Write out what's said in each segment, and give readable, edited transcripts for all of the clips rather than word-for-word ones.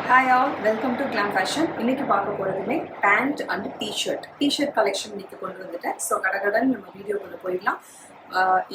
Hi all, welcome to Glam Fashion. இன்னைக்கு பார்க்க போறதுமே pant and T shirt collection இன்னைக்கு கொண்டு வந்துட்டேன். ஸோ கடகடன் நம்ம வீடியோக்குள்ள போயிடலாம்.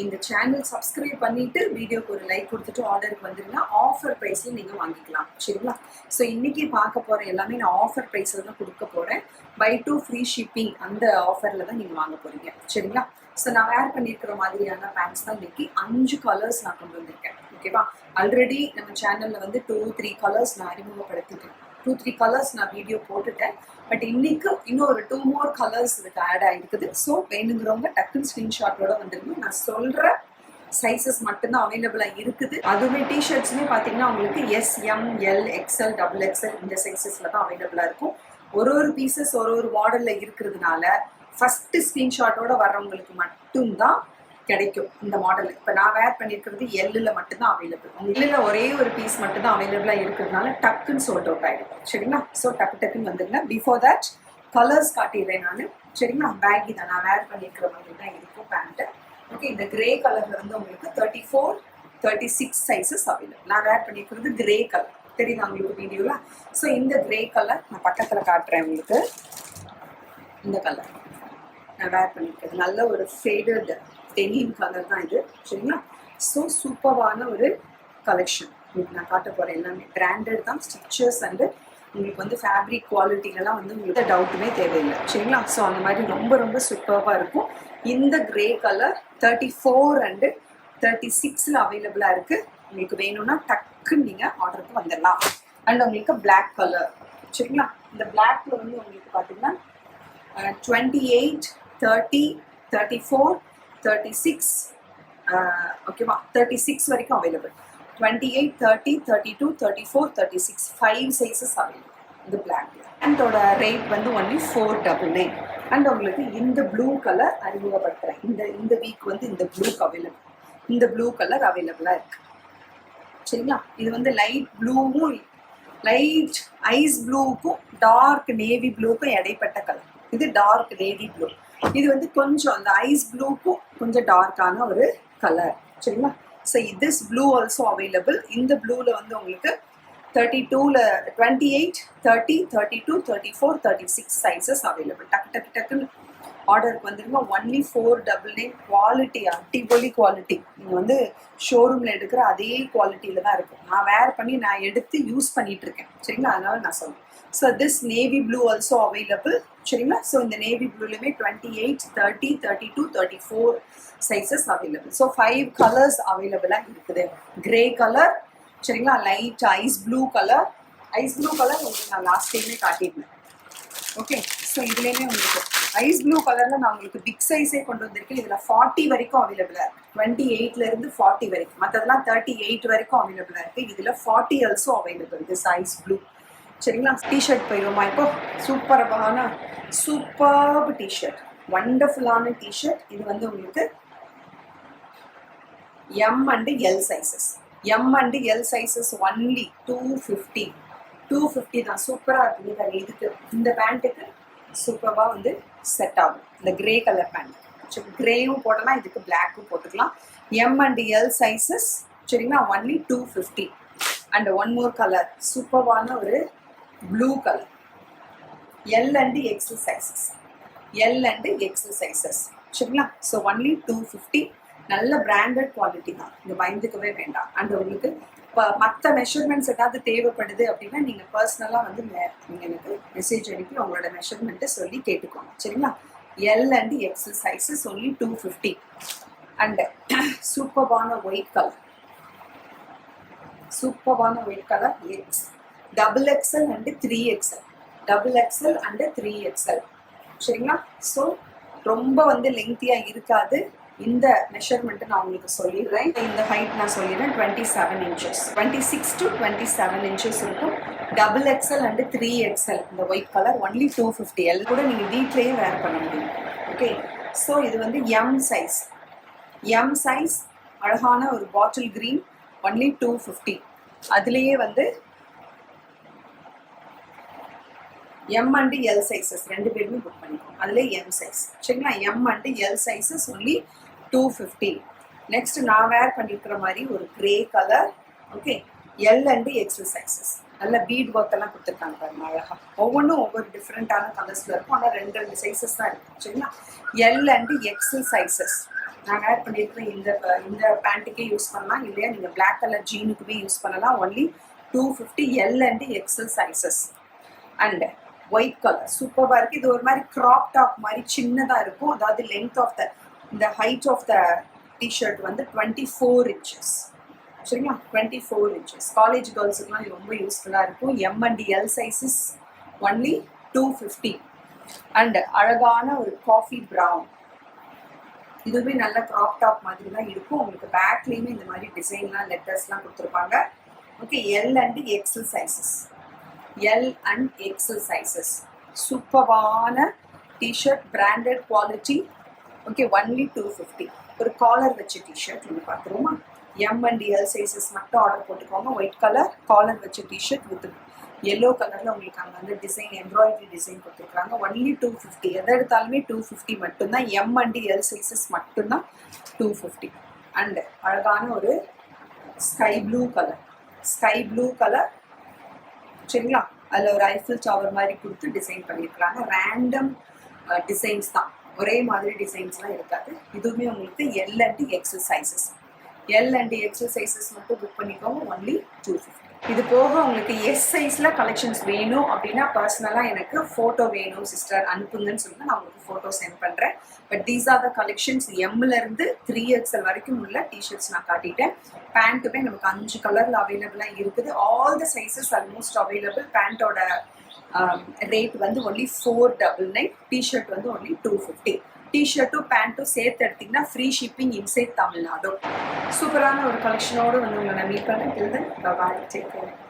இந்த சேனல் சப்ஸ்கிரைப் பண்ணிட்டு வீடியோக்கு ஒரு லைக் கொடுத்துட்டு ஆர்டருக்கு வந்துருங்கன்னா ஆஃபர் ப்ரைஸில் நீங்கள் வாங்கிக்கலாம். சரிங்களா? ஸோ இன்னைக்கு பார்க்க போகிற எல்லாமே நான் ஆஃபர் ப்ரைஸில் தான் கொடுக்க போகிறேன். பை 2 ஃப்ரீ ஷிப்பிங் அந்த ஆஃபரில் தான் நீங்கள் வாங்க போகிறீங்க. சரிங்களா? ஸோ நான் வேர் பண்ணியிருக்கிற மாதிரியான பேண்ட்ஸ் தான் இன்னைக்கு 5 கலர்ஸ் நான் கொண்டு வந்திருக்கேன். ஓகேவா? ஆல்ரெடி நம்ம சேனலில் வந்து 2-3 கலர்ஸ் நான் அறிமுகப்படுத்திட்டேன். 2-3 கலர்ஸ் நான் வீடியோ போட்டுட்டேன். பட் இன்னைக்கு இன்னொரு 2 more கலர்ஸ் இதுக்கு ஆட் ஆகிருக்குது. ஸோ வேணுங்கிறவங்க டக்குன்னு ஸ்க்ரீன்ஷாட்டோட வந்துருங்க. நான் சொல்கிற சைஸஸ் மட்டும்தான் அவைலபிளாக இருக்குது. அதுவுமே டிஷர்ட்ஸுமே பார்த்தீங்கன்னா உங்களுக்கு S, M, L, XL, XXL இந்த சைஸஸில் தான் அவைலபிளாக இருக்கும். ஒரு பீசஸ் ஒரு மாடலில் இருக்கிறதுனால ஃபஸ்ட்டு ஸ்க்ரீன்ஷாட்டோட வர்றவங்களுக்கு மட்டும்தான் கிடைக்கும் இந்த மாடல். இப்போ நான் வேர் பண்ணியிருக்கிறது எல்லில் மட்டும்தான் அவைலபிள். எல்லில் ஒரே ஒரு பீஸ் மட்டும்தான் அவைலபிளாக இருக்கிறதுனால டக்குன்னு சோல்ட் அவுட் ஆகிடும். சரிங்களா? ஸோ டக்குன்னு வந்துடுங்க. பிஃபோர் தட் கலர்ஸ் காட்டிடுறேன் நான். சரிங்களா? பேக்கி தான் நான் வேர் பண்ணியிருக்கிற மாதிரி தான் இருக்கும் பேண்ட்டு. ஓகே, இந்த கிரே கலரில் வந்து உங்களுக்கு 34, 36 சைஸஸ் அவைலபிள். நான் வேர் பண்ணியிருக்கிறது கிரே கலர். தெரியுதா உங்களுக்கு வீடியோவில்? ஸோ இந்த கிரே கலர் நான் பக்கத்தில் காட்டுறேன் உங்களுக்கு. இந்த கலர் நான் வேர் பண்ணியிருக்கிறது நல்ல ஒரு ஃபேடட் டெனிம் கலர் தான் இது. சரிங்களா? ஸோ சூப்பரான ஒரு கலெக்ஷன் உங்களுக்கு நான் காட்ட போகிறேன். எல்லாமே பிராண்டட் தான். ஸ்டிச்சர்ஸ் அண்டு உங்களுக்கு வந்து ஃபேப்ரிக் குவாலிட்டிலலாம் வந்து உங்களுக்கு டவுட்டுமே தேவையில்லை. சரிங்களா? ஸோ அந்த மாதிரி ரொம்ப சூப்பராக இருக்கும். இந்த கிரே கலர் 34 அண்டு 36 அவைலபிளாக இருக்குது. உங்களுக்கு வேணும்னா டக்குன்னு நீங்கள் ஆர்டருக்கு வந்துடலாம். அண்ட் உங்களுக்கு பிளாக் கலர். சரிங்களா? இந்த பிளாக்ல வந்து உங்களுக்கு பார்த்தீங்கன்னா 28, 30, 34, 36 ஓகேவா, 36 வரைக்கும் அவைலபிள். 28, 30, 32, 34, 36 5 சைஸஸ் அவைலபிள் இந்த பிளாக்ல. அண்டோட ரேட் வந்து ஒன்லி 499. அண்ட் உங்களுக்கு இந்த ப்ளூ கலர் அறிமுகப்படுத்துகிறேன். இந்த வீக் வந்து இந்த ப்ளூக்கு அவைலபிள். இந்த ப்ளூ கலர் அவைலபிளாக இருக்கு. சரிங்களா? இது வந்து லைட் ப்ளூவும் லைட் ஐஸ் ப்ளூவுக்கும் டார்க் நேவி ப்ளூக்கும் இடைப்பட்ட கலர். இது டார்க் நேவி ப்ளூ. இது வந்து கொஞ்சம் அந்த ஐஸ் ப்ளூக்கும் கொஞ்சம் டார்க்கான ஒரு கலர். சரிங்களா? So this blue also available. இந்த ப்ளூவில் வந்து உங்களுக்கு 32ல் 28, 30, 32, 34, 36 சைஸஸ் அவைலபிள். டக்குன்னு ஆர்டருக்கு வந்துருங்க. ஒன்லி 499. குவாலிட்டி அடிப்பொலி குவாலிட்டி. நீங்கள் வந்து ஷோரூமில் எடுக்கிற அதே குவாலிட்டியில் தான் இருக்கும். நான் வேர் பண்ணி நான் எடுத்து யூஸ் பண்ணிட்டு இருக்கேன். சரிங்களா? அதனால நான் சொல்கிறேன். So this navy blue also available. சரிங்களா? ஸோ இந்த நேவி ப்ளூலையுமே 28, 30, 32, 34 சைஸஸ் அவைலபிள். ஸோ 5 கலர்ஸ் அவைலபிளாக இருக்குது. கிரே கலர், சரிங்களா, light ice blue colour. Ice blue colour உங்களுக்கு நான் லாஸ்ட் டைமே காட்டியிருந்தேன். ஓகே, ஸோ இதுலேயுமே உங்களுக்கு ஐஸ் ப்ளூ கலரில் நான் உங்களுக்கு பிக் சைஸே கொண்டு வந்திருக்கேன். இதில் 40 வரைக்கும் அவைலபிளாக இருக்குது. 28லேருந்து 40 வரைக்கும். மற்றதெல்லாம் 38 வரைக்கும் அவைலபிளாக இருக்குது. இதில் 40 also available this ice blue. சரிங்களா? டிஷர்ட் போயிடுவோமா இப்போ? சூப்பர்ப் டிஷர்ட், வண்டர்ஃபுல்லான டிஷர்ட். இது வந்து உங்களுக்கு M and L sizes. M and L sizes only 250 தான். சூப்பராக இருக்குது. வேறு இதுக்கு இந்த பேண்ட்டுக்கு சூப்பராக வந்து செட் ஆகும். இந்த கிரே கலர் பேண்ட். சரி, கிரேயும் போடலாம், இதுக்கு பிளாக்கும் போட்டுக்கலாம். M and L sizes. சரிங்களா? Only 250. And one more colour சூப்பரான ஒரு blue colour. L and XL sizes. சரிங்களா? So only 250. நல்ல பிராண்டட் குவாலிட்டி தான். இங்கே பயந்துக்கவே வேண்டாம். அண்ட் உங்களுக்கு இப்போ மற்ற மெஷர்மெண்ட்ஸ் ஏதாவது தேவைப்படுது அப்படின்னா நீங்கள் பர்சனலாக வந்து நீங்கள் எனக்கு மெசேஜ் அனுப்பி உங்களோட மெஷர்மெண்ட்டை சொல்லி கேட்டுக்கோங்க. சரிங்களா? L and XL sizes only 250. And சூப்பரான white colour. XXL and 3XL. XXL and 3XL. சரிங்களா? ஸோ ரொம்ப வந்து லெங்க்தியாக இருக்காது. இந்த மெஷர்மெண்ட்டு நான் உங்களுக்கு சொல்லிடுறேன். இந்த ஹைட் நான் சொல்லிடுறேன். 27 inches, 26 to 27 inches இருக்கும். XXL அண்டு 3XL இந்த ஒயிட் கலர் ஒன்லி 250. எல் கூட நீங்கள் வீட்லேயே வேர் பண்ண முடியும். ஓகே, ஸோ இது வந்து எம் சைஸ் அழகான ஒரு பாட்டில் க்ரீன் ஒன்லி 250. அதுலேயே வந்து எம் அண்டு எல் சைஸஸ் 2 பேருமே புக் பண்ணிக்கோங்க. அதில் எம் சைஸ். சரிங்களா? M and L sizes only 250. Next நான் வேர் பண்ணியிருக்கிற மாதிரி ஒரு grey colour. Okay, L and XL sizes. நல்ல பீட் ஒர்க் எல்லாம் கொடுத்துருக்காங்க பாருங்க அழகா. ஒவ்வொன்றும் ஒவ்வொரு டிஃப்ரெண்டான கலர்ஸ்ல இருக்கும். ஆனால் ரெண்டு சைஸஸ் தான் இருக்கும் சரிங்களா. எல் அண்ட் எக்ஸல் சைஸஸ் நான் ஆட் பண்ணியிருக்கிறேன். இந்த பேண்ட்டுக்கே யூஸ் பண்ணலாம், இல்லையா நீங்கள் பிளாக் கலர் ஜீனுக்குமே யூஸ் பண்ணலாம். Only 250 L and XL sizes. And white colour சூப்பராக இருக்குது. இது ஒரு மாதிரி க்ராப் டாப் மாதிரி சின்னதாக இருக்கும். அதாவது லென்த் ஆஃப் இந்த ஹைட் ஆஃப் த டிஷர்ட் வந்து 24 இன்ச்சஸ் சரிங்களா. 24 இன்ச்சஸ் காலேஜ் கேர்ள்ஸுக்குலாம் இது ரொம்ப யூஸ்ஃபுல்லாக இருக்கும். M and L sizes only 250. And அழகான ஒரு காஃபி ப்ரௌன், இதுவுமே நல்ல க்ராப் டாப் மாதிரி தான் இருக்கும். உங்களுக்கு பேக்லேயுமே இந்த மாதிரி டிசைன்லாம் லெட்டர்ஸ்லாம் கொடுத்துருப்பாங்க. Okay, L and XL sizes. L and XL sizes சூப்பரான T-shirt, branded quality. Okay, only 250. ஒரு காலர் வச்ச டிஷர்ட் ஒன்று பார்த்துருவோமா. எம் அண்ட் எல் சைஸஸ் மட்டும் ஆர்டர் போட்டுக்கோங்க. ஒயிட் கலர் காலர் வச்ச டிஷர்ட் வித் எல்லோ கலரில் உங்களுக்கு அங்கே வந்து டிசைன், எம்ப்ராய்டரி டிசைன் கொடுத்துருக்காங்க. ஒன்லி 250. எதை எடுத்தாலுமே 250 மட்டும்தான். எம் அண்ட் எல் சைஸஸ் மட்டும்தான் 250. அண்ட் அழகான ஒரு ஸ்கை ப்ளூ கலர் சரிங்களா. அதில் ஒரு ஐஃபில் டவர் மாதிரி கொடுத்து டிசைன் பண்ணியிருக்கிறாங்க. ரேண்டம் டிசைன்ஸ் தான், ஒரே மாதிரி டிசைன்ஸ்லாம் இருக்காது. இதுவுமே உங்களுக்கு L and XL sizes. L and XL sizes மட்டும் புக் பண்ணிக்கோங்க. ஒன்லி 250. இது போக உங்களுக்கு எஸ் சைஸில் கலெக்ஷன்ஸ் வேணும் அப்படின்னா பர்சனலாக எனக்கு ஃபோட்டோ வேணும் சிஸ்டர் அனுப்புங்கன்னு சொல்லிட்டு நான் உங்களுக்கு ஃபோட்டோ சென்ட் பண்ணுறேன். But these are the collections. எம்லேருந்து 3XL வரைக்கும் உள்ள டிஷர்ட்ஸ் நான் காட்டிட்டேன். பேண்ட்டுமே நமக்கு 5 கலரில் அவைலபிளாக இருக்குது. All the sizes almost available. பேண்ட்டோட ரேட் வந்து ஒன்லி 499. டிஷர்ட் வந்து ஒன்லி 250. டிஷர்ட்டும் பேண்ட்டும் சேர்த்து எடுத்திங்கன்னா ஃப்ரீ ஷிப்பிங் இன்சைட் தமிழ்நாடு. சூப்பரான ஒரு கலெக்ஷனோடு வந்து உங்களை நான் மீட் பண்ணுறேன். பாய், டேக் கேர்.